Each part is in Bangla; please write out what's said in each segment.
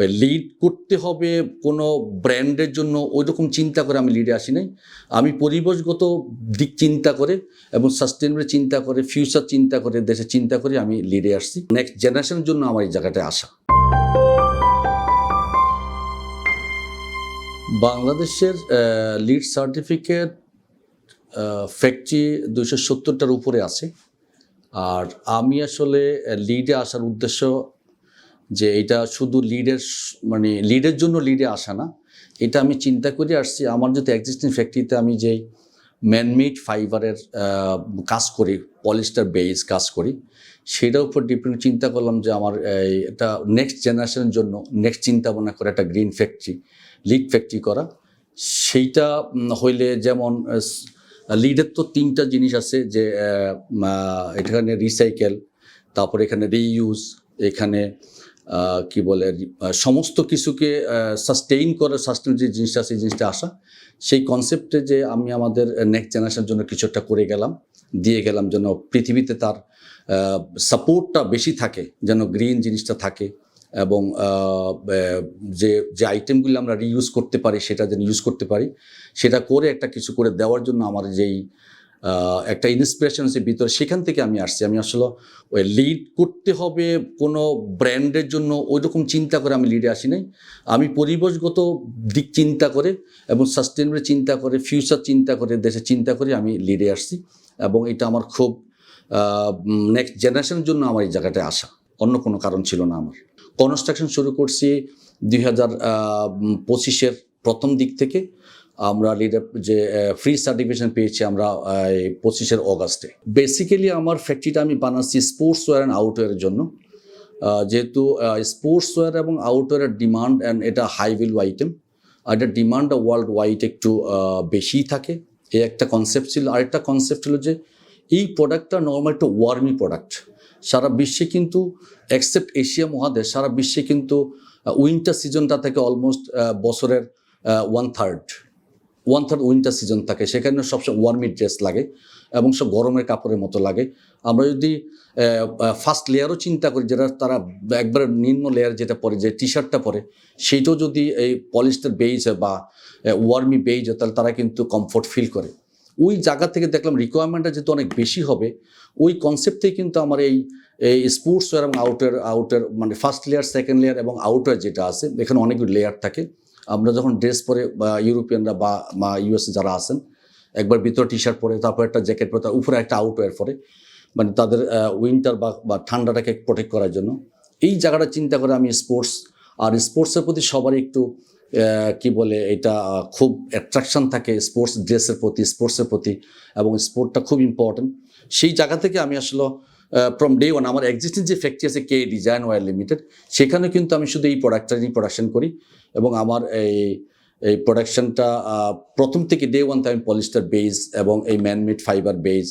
ওই লিড করতে হবে কোনো ব্র্যান্ডের জন্য ওই রকম চিন্তা করে আমি লিডে আসি নাই। আমি পরিবেশগত দিক চিন্তা করে এবং সাস্টেনেবল চিন্তা করে, ফিউচার চিন্তা করে, দেশের চিন্তা করে আমি লিডে আসছি। নেক্সট জেনারেশনের জন্য আমার এই জায়গাটায় আসা। বাংলাদেশের লিড সার্টিফিকেট ফ্যাক্টরি 270টার উপরে আছে। আর আমি আসলে লিডে আসার উদ্দেশ্য যে এটা শুধু লিডের জন্য লিডে আসা না, এটা আমি চিন্তা করে আসছি। আমার যদি এক্সিস্টিং ফ্যাক্টরিতে আমি যেই ম্যানমেড ফাইবারের কাজ করি, পলিস্টার বেস কাজ করি, সেটার উপর ডিপেন্ড চিন্তা করলাম যে আমার এটা নেক্সট জেনারেশনের জন্য নেক্সট চিন্তা ভাবনা করে একটা গ্রিন ফ্যাক্টরি, লিড ফ্যাক্টরি করা। সেইটা হইলে যেমন লিডের তো 3টা জিনিস আছে, যে এখানে রিসাইকেল, তারপর এখানে রিইউজ, এখানে কি বলে সমস্ত কিছুকে সাস্টেইন করে, সাস্টেইন যে জিনিসটা আছে, এই জিনিসটা আসা। সেই কনসেপ্টে যে আমি আমাদের নেক্সট জেনারেশনের জন্য কিছু একটা করে গেলাম, দিয়ে গেলাম, যেন পৃথিবীতে তার সাপোর্টটা বেশি থাকে, যেন গ্রিন জিনিসটা থাকে, এবং যে আইটেমগুলো আমরা রিইউজ করতে পারি সেটা যেন ইউজ করতে পারি, সেটা করে একটা কিছু করে দেওয়ার জন্য আমার যেই একটা ইন্সপিরেশন আছে ভিতরে, সেখান থেকে আমি আসছি। আমি আসলে ওই লিড করতে হবে কোনো ব্র্যান্ডের জন্য ওই রকম চিন্তা করে আমি লিডে আসি নাই। আমি পরিবেশগত দিক চিন্তা করে এবং সাস্টেনেবল চিন্তা করে, ফিউচার চিন্তা করে, দেশের চিন্তা করে আমি লিডে আসছি। এবং এটা আমার খুব নেক্সট জেনারেশনের জন্য আমার এই জায়গাটায় আসা, অন্য কোনো কারণ ছিল না। আমার কনস্ট্রাকশন শুরু করছি 2025-এর প্রথম দিক থেকে। আমরা লিডার যে ফ্রি সার্টিফিকেশন পেয়েছি আমরা 25-এর অগাস্টে। বেসিক্যালি আমার ফ্যাক্টরিটা আমি বানাচ্ছি স্পোর্টস ওয়্যার অ্যান্ড আউটওয়্যারের জন্য, যেহেতু স্পোর্টস ওয়্যার এবং আউটওয়্যারের ডিমান্ড, অ্যান্ড এটা হাই ভ্যালু আইটেম, আর এটা ডিমান্ডটা ওয়ার্ল্ড ওয়াইড একটু বেশিই থাকে। এই একটা কনসেপ্ট ছিল। আরেকটা কনসেপ্ট ছিল যে এই প্রোডাক্টটা নর্মাল একটা ওয়ার্মি প্রোডাক্ট। সারা বিশ্বে কিন্তু, এক্সেপ্ট এশিয়া মহাদেশ, সারা বিশ্বে কিন্তু উইন্টার সিজনটা থাকে অলমোস্ট বছরের ওয়ান থার্ড উইন্টার সিজন থাকে। সেখানে সবসময় ওয়ার্মি ড্রেস লাগে এবং সব গরমের কাপড়ের মতো লাগে। আমরা যদি ফার্স্ট লেয়ারও চিন্তা করি, যেটা তারা একবার নিম্ন লেয়ার যেটা পরে, যে টি শার্টটা পরে, সেইটাও যদি এই পলিস্টার বেইজ বা ওয়ার্মি বেইজ হয়, তাহলে তারা কিন্তু কমফোর্ট ফিল করে। ওই জায়গা থেকে দেখলাম রিকোয়ারমেন্টটা যেহেতু অনেক বেশি হবে, ওই কনসেপ্টেই কিন্তু আমার এই স্পোর্টস ওয়্যার এবং আউটার মানে ফার্স্ট লেয়ার, সেকেন্ড লেয়ার এবং আউটওয়্যার যেটা আছে, এখানে অনেকগুলো লেয়ার থাকে। আমরা যখন ড্রেস পরে, বা ইউরোপিয়ানরা বা ইউএসএ যারা আছেন, একবার ভিতরে টি শার্ট পরে, তারপর একটা জ্যাকেট পরে, তার উপরে একটা আউটওয়্যার পরে, মানে তাদের উইন্টার বা ঠান্ডাটাকে প্রোটেক্ট করার জন্য। এই জায়গাটা চিন্তা করে আমি স্পোর্টসের প্রতি সবারই একটু কি বলে, এটা খুব অ্যাট্রাকশন থাকে স্পোর্টস ড্রেসের প্রতি, স্পোর্টসের প্রতি, এবং স্পোর্টটা খুব ইম্পর্টেন্ট। সেই জায়গা থেকে আমি আসলে ফ্রম ডে ওয়ান, আমার এক্সিস্টিং যে ফ্যাক্টরি আছে কে ডিজাইন ওয়্যার লিমিটেড, সেখানে কিন্তু আমি শুধু এই প্রোডাক্টটা নিয়ে প্রোডাকশন করি। এবং আমার এই প্রোডাকশনটা প্রথম থেকে ডে ওয়ানতে আমি পলিস্টার বেজ এবং এই ম্যানমেড ফাইবার বেজ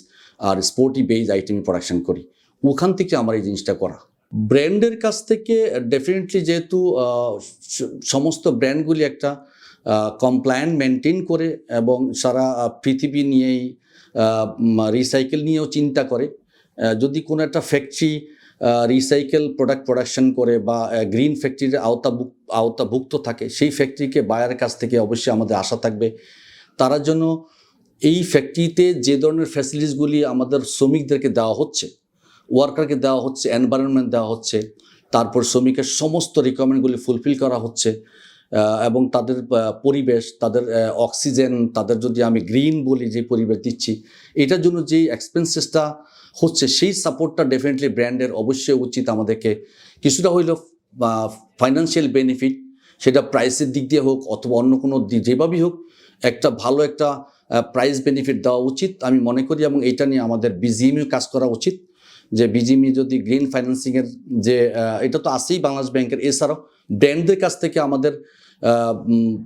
আর স্পোর্টি বেজ আইটেম প্রোডাকশন করি। ওখান থেকে আমার এই জিনিসটা করা। ব্র্যান্ডের কাছ থেকে ডেফিনেটলি, যেহেতু সমস্ত ব্র্যান্ডগুলি একটা কমপ্লায়েন্ট মেনটেন করে এবং সারা পৃথিবী নিয়েই রিসাইকেল নিয়েও চিন্তা করে, যদি কোনো একটা ফ্যাক্টরি রিসাইকেল প্রোডাক্ট প্রোডাকশন করে বা গ্রিন ফ্যাক্টরির আওতাভুক্ত থাকে, সেই ফ্যাক্টরিকে বায়ারের কাছ থেকে অবশ্যই আমাদের আশা থাকবে তারা যেন এই ফ্যাক্টরিতে যে ধরনের ফ্যাসিলিটিসগুলি আমাদের শ্রমিকদেরকে দেওয়া হচ্ছে, ওয়ার্কারকে দেওয়া হচ্ছে, এনভায়রনমেন্ট দেওয়া হচ্ছে, তারপর শ্রমিকের সমস্ত রিকোয়ারমেন্টগুলি ফুলফিল করা হচ্ছে, এবং তাদের পরিবেশ, তাদের অক্সিজেন, তাদের যদি আমি গ্রিন বলি যে পরিবেশ দিচ্ছি, এটার জন্য যেই এক্সপেন্সেসটা হচ্ছে, সেই সাপোর্টটা ডেফিনেটলি ব্র্যান্ডের অবশ্যই উচিত আমাদেরকে কিছুটা হইলেও ফাইন্যান্সিয়াল বেনিফিট, সেটা প্রাইসের দিক দিয়ে হোক অথবা অন্য কোনো যেভাবেই হোক, একটা ভালো একটা প্রাইস বেনিফিট দেওয়া উচিত আমি মনে করি। এবং এইটা নিয়ে আমাদের বিজিএমইউ কাজ করা উচিত, যে বিজিএমই যদি গ্রিন ফাইন্যান্সিংয়ের যে এটা তো আছেই বাংলাদেশ ব্যাংকের, এছাড়াও ব্র্যান্ডদের কাছ থেকে আমাদের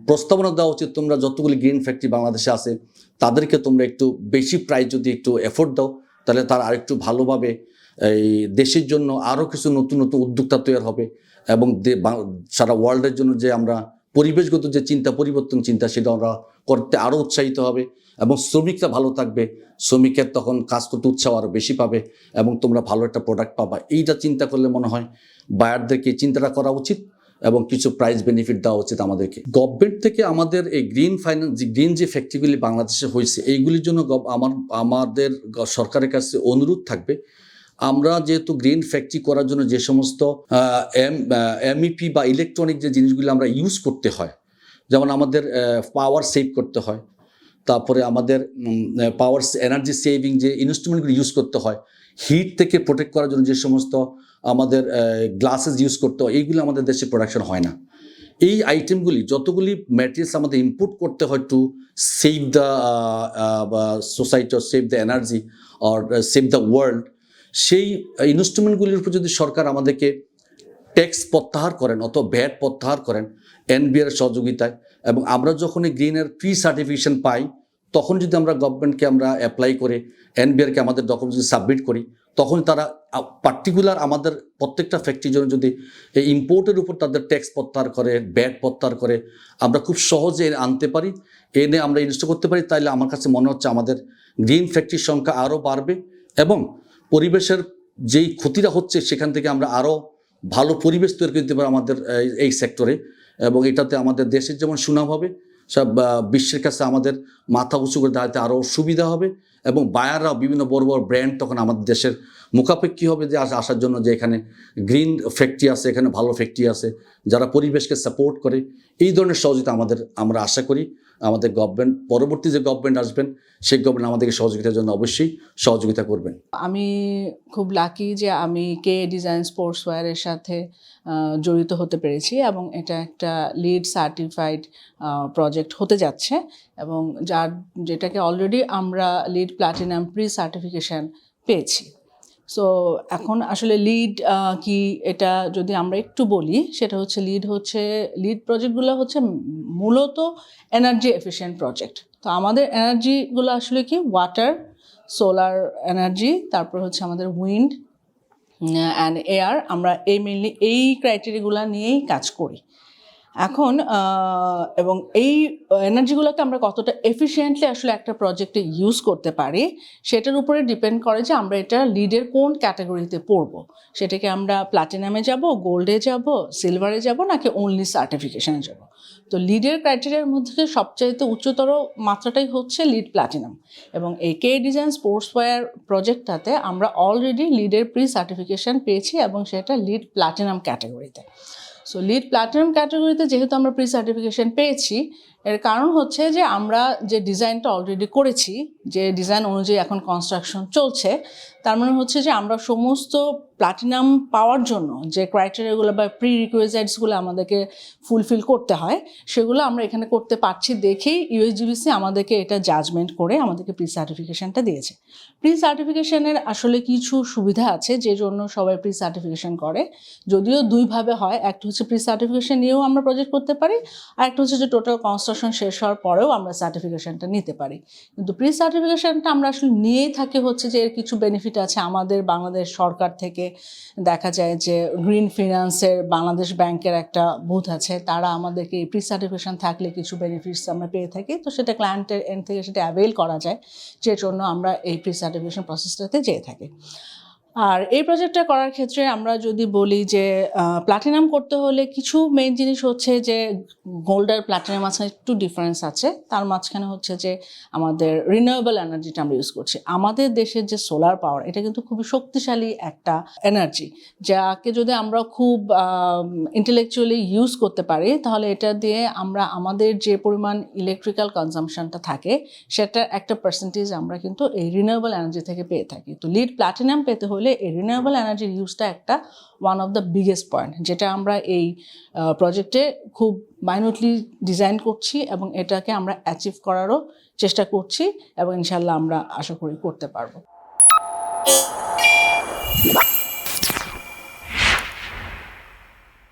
প্রস্তাবনা দেওয়া উচিত, তোমরা যতগুলি গ্রিন ফ্যাক্টরি বাংলাদেশে আছে তাদেরকে তোমরা একটু বেশি প্রাইস যদি একটু এফোর্ট দাও, তাহলে তারা আরেকটু ভালোভাবে এই দেশের জন্য আরও কিছু নতুন নতুন উদ্যোক্তা তৈরি হবে, এবং সারা ওয়ার্ল্ডের জন্য যে আমরা পরিবেশগত যে পরিবর্তন চিন্তা, সেটা আমরা করতে আরও উৎসাহিত হবে, এবং শ্রমিকরা ভালো থাকবে, শ্রমিকের তখন কাজ করতে উৎসাহ আরও বেশি পাবে, এবং তোমরা ভালো একটা প্রোডাক্ট পাবা। এইটা চিন্তা করলে মনে হয় বায়ারদেরকে চিন্তাটা করা উচিত। এবং কিছু প্রাইজ বেনিফিট দেওয়া উচিত আমাদেরকে। গভর্নমেন্ট থেকে আমাদের এই গ্রিন যে ফ্যাক্টরিগুলি বাংলাদেশে হয়েছে এইগুলির জন্য আমাদের সরকারের কাছে অনুরোধ থাকবে, আমরা যেহেতু গ্রিন ফ্যাক্টরি করার জন্য যে সমস্ত এমইপি বা ইলেকট্রনিক যে জিনিসগুলি আমরা ইউজ করতে হয়, যেমন আমাদের পাওয়ার সেভ করতে হয়, তারপরে আমাদের পাওয়ার এনার্জি সেভিং যে ইনস্ট্রুমেন্টগুলি ইউজ করতে হয়, হিট থেকে প্রোটেক্ট করার জন্য যে সমস্ত আমাদের গ্লাসেস ইউজ করতে হয়, এইগুলি আমাদের দেশে প্রোডাকশন হয় না। এই আইটেমগুলি যতগুলি ম্যাটেরিয়ালস আমাদের ইম্পোর্ট করতে হয় to save the society or save the energy or save the world, সেই ইনস্ট্রুমেন্টগুলির উপর যদি সরকার আমাদেরকে ট্যাক্স প্রত্যাহার করেন অথবা ভ্যাট প্রত্যাহার করেন এনবিআর সহযোগিতায়, এবং আমরা যখন এই গ্রিনের প্রি সার্টিফিকেশন পাই তখন যদি আমরা গভর্নমেন্টকে আমরা অ্যাপ্লাই করে এনবিআরকে আমাদের ডকুমেন্টস সাবমিট করি, তখন তারা পার্টিকুলার আমাদের প্রত্যেকটা ফ্যাক্টরির জন্য যদি এই ইম্পোর্টের উপর তাদের ট্যাক্স প্রত্যাহার করে, ভ্যাট প্রত্যাহার করে আমরা খুব সহজে আনতে পারি, এনে আমরা ইনস্টল করতে পারি, তাইলে আমার কাছে মনে হচ্ছে আমাদের গ্রিন ফ্যাক্টরির সংখ্যা আরও বাড়বে এবং পরিবেশের যেই ক্ষতিটা হচ্ছে সেখান থেকে আমরা আরও ভালো পরিবেশ তৈরি করে দিতে পারি আমাদের এই সেক্টরে, এবং এটাতে আমাদের দেশের যেমন সুনাম হবে, সব বিশ্বের কাছে আমাদের মাথা উঁচু করে দাঁড়াতে আরও সুবিধা হবে, এবং বায়াররাও বিভিন্ন বড় বড় ব্র্যান্ড তখন আমাদের দেশের মুখাপেক্ষী হবে যে আসার জন্য, যে এখানে গ্রিন ফ্যাক্টরি আছে, এখানে ভালো ফ্যাক্টরি আছে যারা পরিবেশকে সাপোর্ট করে। এই ধরনের সহযোগিতা আমরা আশা করি আমাদের গভর্নমেন্ট, পরবর্তী যে গভর্নমেন্ট আসবেন সেই গভর্নমেন্ট আমাদেরকে সহযোগিতার জন্য অবশ্যই সহযোগিতা করবেন। আমি খুব লাকি যে আমি কে ডিজাইন স্পোর্টসওয়্যারের সাথে জড়িত হতে পেরেছি, এবং এটা একটা লিড সার্টিফাইড প্রজেক্ট হতে যাচ্ছে, এবং যেটাকে অলরেডি আমরা লিড প্ল্যাটিনাম প্রি সার্টিফিকেশান পেয়েছি। সো এখন আসলে লিড কি, এটা যদি আমরা একটু বলি, সেটা হচ্ছে লিড প্রজেক্টগুলো হচ্ছে মূলত এনার্জি এফিশিয়েন্ট প্রজেক্ট। তো আমাদের এনার্জিগুলো আসলে কি, ওয়াটার, সোলার এনার্জি, তারপর হচ্ছে আমাদের উইন্ড অ্যান্ড এয়ার, আমরা মেইনলি এই ক্রাইটেরিয়াগুলো নিয়েই কাজ করি এখন। এবং এই এনার্জিগুলোকে আমরা কতটা এফিশিয়েন্টলি আসলে একটা প্রজেক্টে ইউজ করতে পারি সেটার উপরে ডিপেন্ড করে যে আমরা এটা লিডের কোন ক্যাটাগরিতে পড়বো, সেটাকে আমরা প্ল্যাটিনামে যাব, গোল্ডে যাব, সিলভারে যাব, নাকি অনলি সার্টিফিকেশনে যাব। তো লিডের ক্রাইটেরিয়ার মধ্যে সবচাইতে উচ্চতর মাত্রাটাই হচ্ছে লিড প্ল্যাটিনাম, এবং এই কে ডিজাইন স্পোর্টসওয়্যার প্রজেক্টটাতে আমরা অলরেডি লিডের প্রি সার্টিফিকেশান পেয়েছি, এবং সেটা লিড প্ল্যাটিনাম ক্যাটাগরিতে। সো লিড প্ল্যাটিনাম ক্যাটাগরিতে যেহেতু আমরা প্রি সার্টিফিকেশান পেয়েছি, এর কারণ হচ্ছে যে আমরা যে ডিজাইনটা অলরেডি করেছি, যে ডিজাইন অনুযায়ী এখন কনস্ট্রাকশন চলছে, তার মানে হচ্ছে যে আমরা সমস্ত প্ল্যাটিনাম পাওয়ার জন্য যে ক্রাইটেরিয়াগুলো বা প্রি রিকোয়েজাইটসগুলো আমাদেরকে ফুলফিল করতে হয় সেগুলো আমরা এখানে করতে পারছি দেখেই ইউএসজিবিসি আমাদেরকে এটা জাজমেন্ট করে আমাদেরকে প্রি সার্টিফিকেশানটা দিয়েছে। প্রি সার্টিফিকেশানের আসলে কিছু সুবিধা আছে যে জন্য সবাই প্রি সার্টিফিকেশান করে, যদিও দুইভাবে হয়। একটা হচ্ছে প্রি সার্টিফিকেশান নিয়েও আমরা প্রজেক্ট করতে পারি, আর একটা হচ্ছে যে টোটাল কনস্ট্রাকশন শেষ হওয়ার পরেও আমরা সার্টিফিকেশানটা নিতে পারি। কিন্তু প্রি সার্টিফিকেশানটা আমরা আসলে নিয়েই থাকি হচ্ছে যে এর কিছু বেনিফিট আছে। আমাদের বাংলাদেশ সরকার থেকে দেখা যায় যে গ্রিন ফিনান্সের বাংলাদেশ ব্যাংকের একটা বুথ আছে, তারা আমাদেরকে প্রি সার্টিফিকেশান থাকলে কিছু বেনিফিটস আমরা পেয়ে থাকি। তো সেটা ক্লায়েন্টের এন্ড থেকে সেটা অ্যাভেল করা যায়, যে জন্য আমরা এই প্রি সার্টিফিকেশান প্রসেসটাতে যেয়ে থাকি। আর এই প্রজেক্টটা করার ক্ষেত্রে আমরা যদি বলি যে প্ল্যাটিনাম করতে হলে কিছু মেইন জিনিস হচ্ছে যে গোল্ড আর প্ল্যাটিনাম মাঝখানে একটু ডিফারেন্স আছে। তার মাঝখানে হচ্ছে যে আমাদের রিনিউয়েবল এনার্জিটা আমরা ইউজ করছি। আমাদের দেশের যে সোলার পাওয়ার, এটা কিন্তু খুবই শক্তিশালী একটা এনার্জি, যাকে যদি আমরা খুব ইন্টেলেকচুয়ালি ইউজ করতে পারি তাহলে এটা দিয়ে আমরা আমাদের যে পরিমাণ ইলেকট্রিক্যাল কনজাম্পশনটা থাকে সেটার একটা পার্সেন্টেজ আমরা কিন্তু এই রিনিউয়েবল এনার্জি থেকে পেয়ে থাকি। তো লিড প্ল্যাটিনাম পেতে হলে এই রিনিউয়েবল এনার্জির ইউজটা একটা one of the biggest point, যেটা আমরা এই প্রজেক্টে খুব মাইনুটলি ডিজাইন করছি, এবং এটাকে আমরা অ্যাচিভ করারও চেষ্টা করছি, এবং ইনশাল্লাহ আমরা আশা করি করতে পারবো।